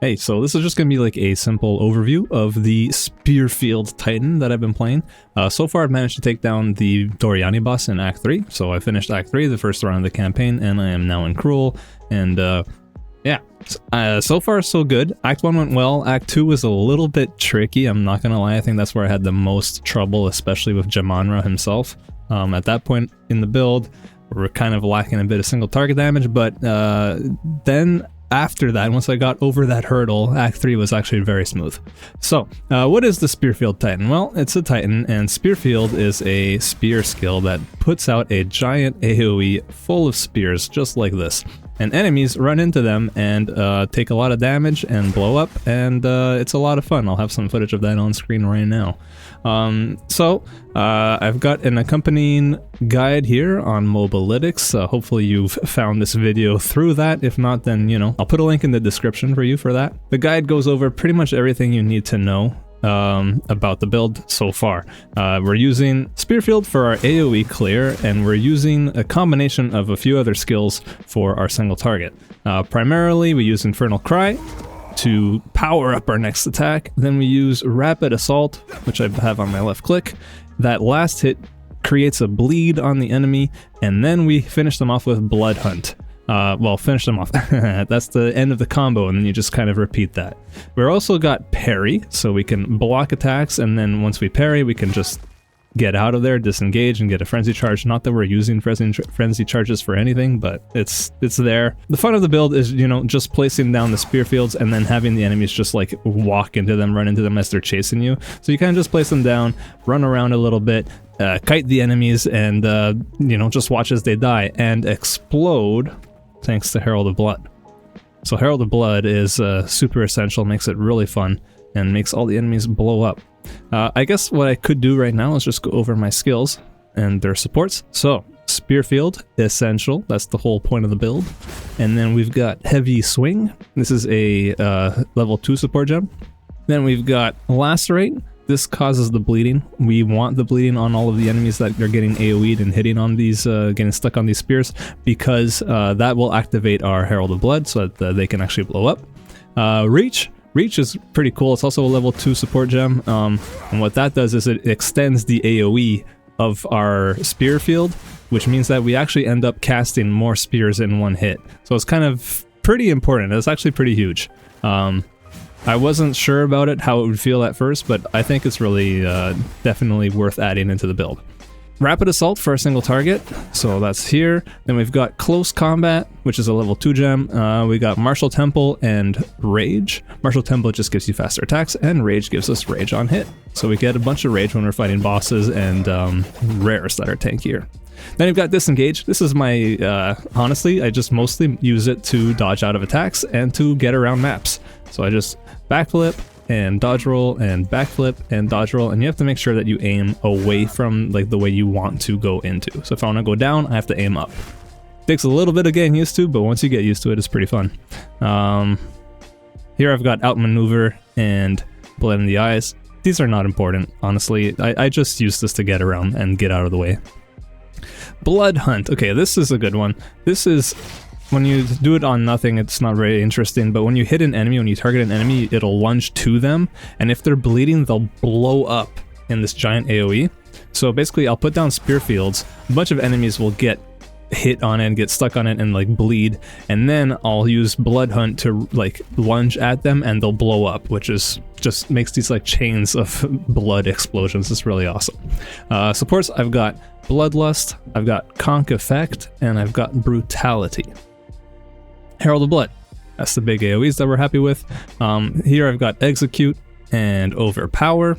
Hey, so this is just going to be like a simple overview of the Spearfield Titan that I've been playing. So far I've managed to take down the Doriani boss in Act 3, so I finished Act 3, the first round of the campaign, and I am now in Cruel, and yeah, so far so good. Act 1 went well, Act 2 was a little bit tricky, I'm not gonna lie. I think that's where I had the most trouble, especially with Jamanra himself. At that point in the build, we're kind of lacking a bit of single target damage, but then after that, once I got over that hurdle, Act 3 was actually very smooth. So, what is the Spearfield Titan? Well, it's a Titan, and Spearfield is a spear skill that puts out a giant AoE full of spears, just like this. And enemies run into them and take a lot of damage and blow up, and it's a lot of fun. I'll have some footage of that on screen right now. I've got an accompanying guide here on Mobalytics. Hopefully you've found this video through that. If not, then, you know, I'll put a link in the description for you for that. The guide goes over pretty much everything you need to know about the build so far. We're using Spearfield for our AoE clear, and we're using a combination of a few other skills for our single target. Primarily, we use Infernal Cry to power up our next attack. Then we use Rapid Assault, which I have on my left click. That last hit creates a bleed on the enemy, and then we finish them off with Blood Hunt. Well, finish them off. That's the end of the combo, and then you just kind of repeat that. We're also got Parry, so we can block attacks, and then once we parry, we can just get out of there, disengage, and get a frenzy charge. Not that we're using frenzy charges for anything, but it's there. The fun of the build is, you know, just placing down the spear fields and then having the enemies just like walk into them, run into them as they're chasing you. So you kind of just place them down, run around a little bit, kite the enemies, and you know, just watch as they die and explode thanks to Herald of Blood. So Herald of Blood is super essential, makes it really fun, and makes all the enemies blow up. I guess what I could do right now is just go over my skills and their supports. So, Spearfield, essential, that's the whole point of the build. And then we've got Heavy Swing, this is a level 2 support gem. Then we've got Lacerate, this causes the bleeding. We want the bleeding on all of the enemies that are getting AoE'd and hitting on these, getting stuck on these spears, because that will activate our Herald of Blood so that they can actually blow up. Reach is pretty cool. It's also a level 2 support gem, and what that does is it extends the AoE of our spear field, which means that we actually end up casting more spears in one hit. So it's kind of pretty important. It's actually pretty huge. I wasn't sure about it, how it would feel at first, but I think it's really definitely worth adding into the build. Rapid Assault for a single target, so that's here. Then we've got Close Combat, which is a level 2 gem. We got Martial Temple and Rage. Martial Temple just gives you faster attacks, and Rage gives us Rage on hit. So we get a bunch of Rage when we're fighting bosses and rares that are tankier. Then we've got Disengage. This is my, honestly, I just mostly use it to dodge out of attacks and to get around maps. So I just backflip and dodge roll and backflip and dodge roll, and you have to make sure that you aim away from like the way you want to go into. So if I want to go down, I have to aim up. Takes a little bit of getting used to, but once you get used to it, it's pretty fun. Here I've got Outmaneuver and Blood in the Eyes. These are not important, honestly. I just use this to get around and get out of the way. Blood Hunt. Okay, this is a good one. This is when you do it on nothing, it's not very interesting, but when you hit an enemy, when you target an enemy, it'll lunge to them, and if they're bleeding, they'll blow up in this giant AoE. So basically, I'll put down spear fields, a bunch of enemies will get hit on it and get stuck on it and like bleed, and then I'll use Blood Hunt to like lunge at them and they'll blow up, which is just makes these like chains of blood explosions. It's really awesome. Supports, I've got Bloodlust, I've got Conk Effect, and I've got Brutality. Herald of Blood, that's the big AoEs that we're happy with. Here I've got Execute and Overpower.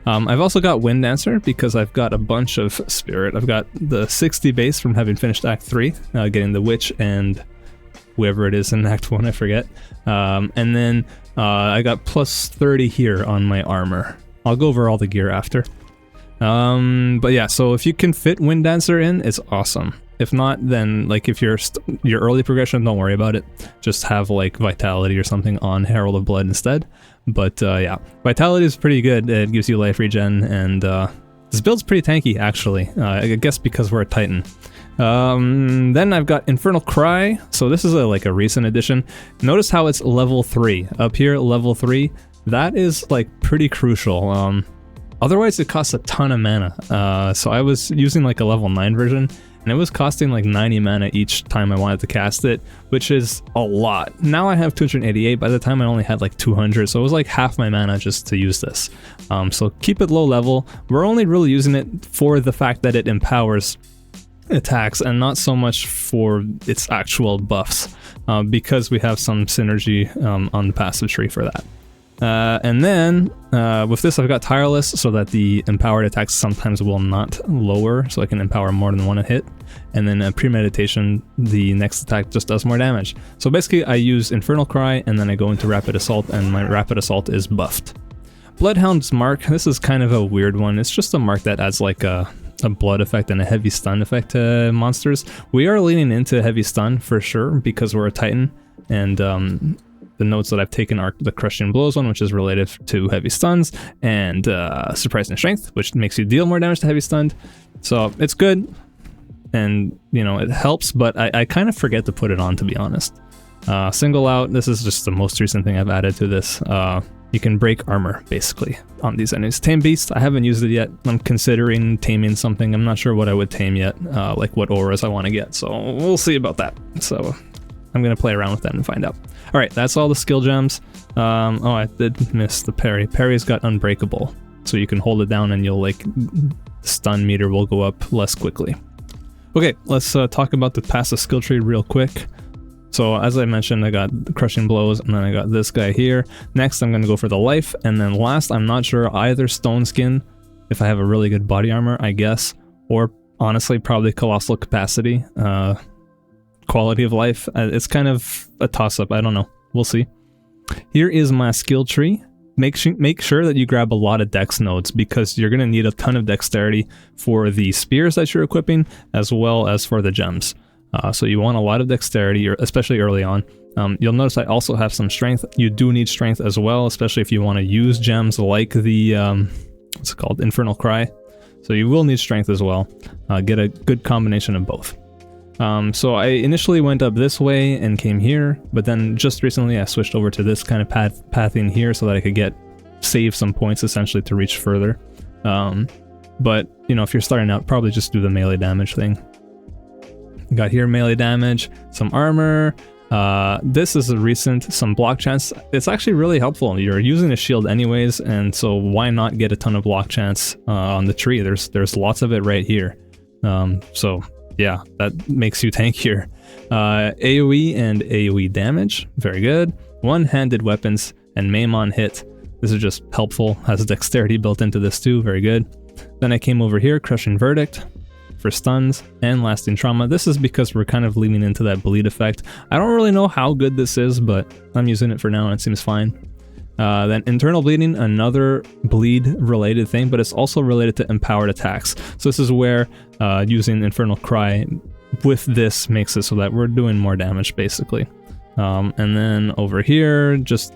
I've also got Wind Dancer because I've got a bunch of Spirit. I've got the 60 base from having finished Act 3, getting the Witch and whoever it is in Act 1, I forget. And then I got plus 30 here on my armor. I'll go over all the gear after. But yeah, so if you can fit Wind Dancer in, it's awesome. If not, then like if you're your early progression, don't worry about it. Just have like Vitality or something on Herald of Blood instead. But yeah, Vitality is pretty good. It gives you life regen, and this build's pretty tanky actually. I guess because we're a Titan. Then I've got Infernal Cry. So this is like a recent addition. Notice how it's level 3. Up here, level 3. That is like pretty crucial. Otherwise it costs a ton of mana. So I was using like a level 9 version, and it was costing like 90 mana each time I wanted to cast it, which is a lot. Now I have 288. By the time I only had like 200, so it was like half my mana just to use this. So keep it low level. We're only really using it for the fact that it empowers attacks and not so much for its actual buffs, because we have some synergy on the passive tree for that. And then with this I've got Tireless so that the empowered attacks sometimes will not lower, so I can empower more than one hit. And then Premeditation, the next attack just does more damage. So basically I use Infernal Cry and then I go into Rapid Assault, and my Rapid Assault is buffed. Bloodhound's Mark, this is kind of a weird one. It's just a mark that adds like a blood effect and a heavy stun effect to monsters. We are leaning into heavy stun for sure because we're a Titan, and the notes that I've taken are the Crushing Blows one, which is related to heavy stuns, and Surprising Strength, which makes you deal more damage to heavy stunned. So it's good, and you know, it helps, but I kind of forget to put it on, to be honest. Single Out, this is just the most recent thing I've added to this. You can break armor, basically, on these enemies. Tame Beast, I haven't used it yet. I'm considering taming something. I'm not sure what I would tame yet, like what auras I want to get, so we'll see about that. So I'm going to play around with that and find out. Alright, that's all the skill gems. Oh, I did miss the parry. Parry's got Unbreakable, so you can hold it down and you'll, like, stun meter will go up less quickly. Okay, let's talk about the passive skill tree real quick. So as I mentioned, I got Crushing Blows, and then I got this guy here. Next, I'm going to go for the Life, and then last, I'm not sure, either Stone Skin, if I have a really good body armor, I guess, or honestly, probably Colossal Capacity, Quality of Life. It's kind of a toss-up, I don't know. We'll see. Here is my skill tree. Make sure that you grab a lot of dex nodes, because you're going to need a ton of dexterity for the spears that you're equipping, as well as for the gems. So you want a lot of dexterity, especially early on. You'll notice I also have some strength. You do need strength as well, especially if you want to use gems like the, what's it called, Infernal Cry. So you will need strength as well. Get a good combination of both. So I initially went up this way and came here, but then just recently I switched over to this kind of pathing here so that I could save some points essentially to reach further. But, you know, if you're starting out, probably just do the melee damage thing. Got here melee damage, some armor. This is a recent, some block chance. It's actually really helpful. You're using a shield anyways, and so why not get a ton of block chance on the tree? There's lots of it right here. So yeah, that makes you tankier. AoE and AoE damage, very good. One-handed weapons and maim on hit. This is just helpful. Has dexterity built into this too, very good. Then I came over here, Crushing Verdict for stuns and lasting trauma. This is because we're kind of leaning into that bleed effect. I don't really know how good this is, but I'm using it for now and it seems fine. Then internal bleeding, another bleed related thing, but it's also related to empowered attacks. So this is where using Infernal Cry with this makes it so that we're doing more damage basically. And then over here just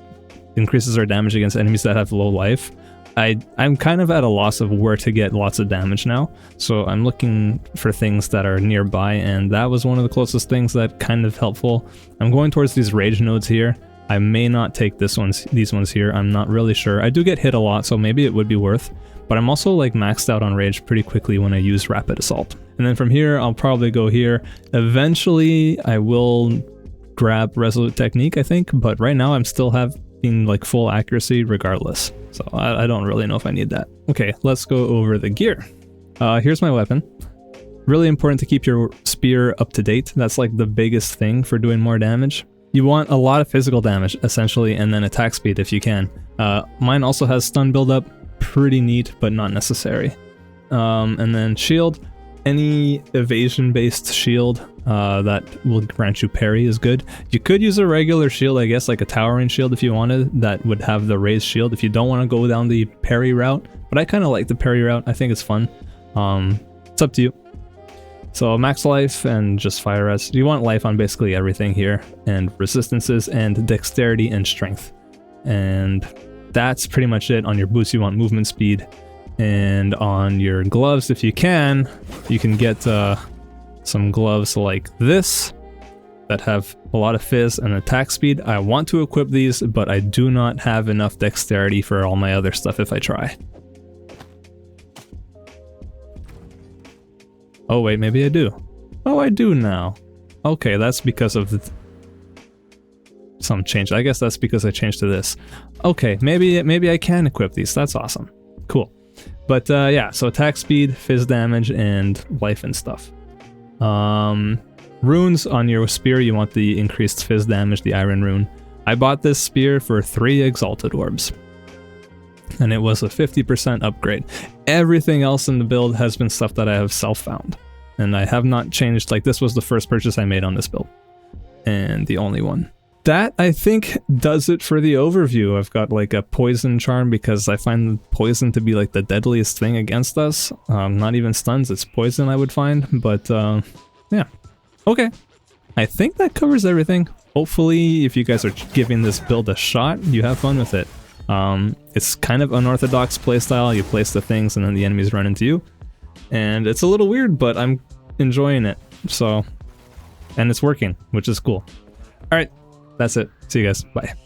increases our damage against enemies that have low life. I'm kind of at a loss of where to get lots of damage now, so I'm looking for things that are nearby, and that was one of the closest things that kind of helpful. I'm going towards these rage nodes here. I may not take these ones here, I'm not really sure. I do get hit a lot, so maybe it would be worth, but I'm also like maxed out on rage pretty quickly when I use Rapid Assault. And then from here, I'll probably go here. Eventually, I will grab Resolute Technique, I think, but right now I'm still having like full accuracy regardless. So I don't really know if I need that. Okay, let's go over the gear. Here's my weapon. Really important to keep your spear up to date. That's like the biggest thing for doing more damage. You want a lot of physical damage, essentially, and then attack speed if you can. Mine also has stun buildup. Pretty neat, but not necessary. And then shield. Any evasion-based shield that will grant you parry is good. You could use a regular shield, I guess, like a towering shield if you wanted, that would have the raised shield if you don't want to go down the parry route. But I kind of like the parry route. I think it's fun. It's up to you. So max life and just fire res. You want life on basically everything here, and resistances and dexterity and strength. And that's pretty much it. On your boots you want movement speed, and on your gloves, if you can get some gloves like this that have a lot of fizz and attack speed. I want to equip these, but I do not have enough dexterity for all my other stuff if I try. Oh wait, maybe I do. Oh, I do now. Okay, that's because of some change. I guess that's because I changed to this. Okay, maybe I can equip these. That's awesome. Cool. But yeah, so attack speed, fizz damage, and life and stuff. Runes on your spear, you want the increased fizz damage, the iron rune. I bought this spear for 3 exalted orbs, and it was a 50% upgrade. Everything else in the build has been stuff that I have self-found, and I have not changed. Like, this was the first purchase I made on this build, and the only one. That, I think, does it for the overview. I've got like a poison charm because I find poison to be like the deadliest thing against us. Not even stuns, it's poison I would find, but yeah. Okay, I think that covers everything. Hopefully, if you guys are giving this build a shot, you have fun with it. It's kind of unorthodox playstyle. You place the things and then the enemies run into you. And it's a little weird, but I'm enjoying it. So, and it's working, which is cool. Alright, that's it. See you guys. Bye.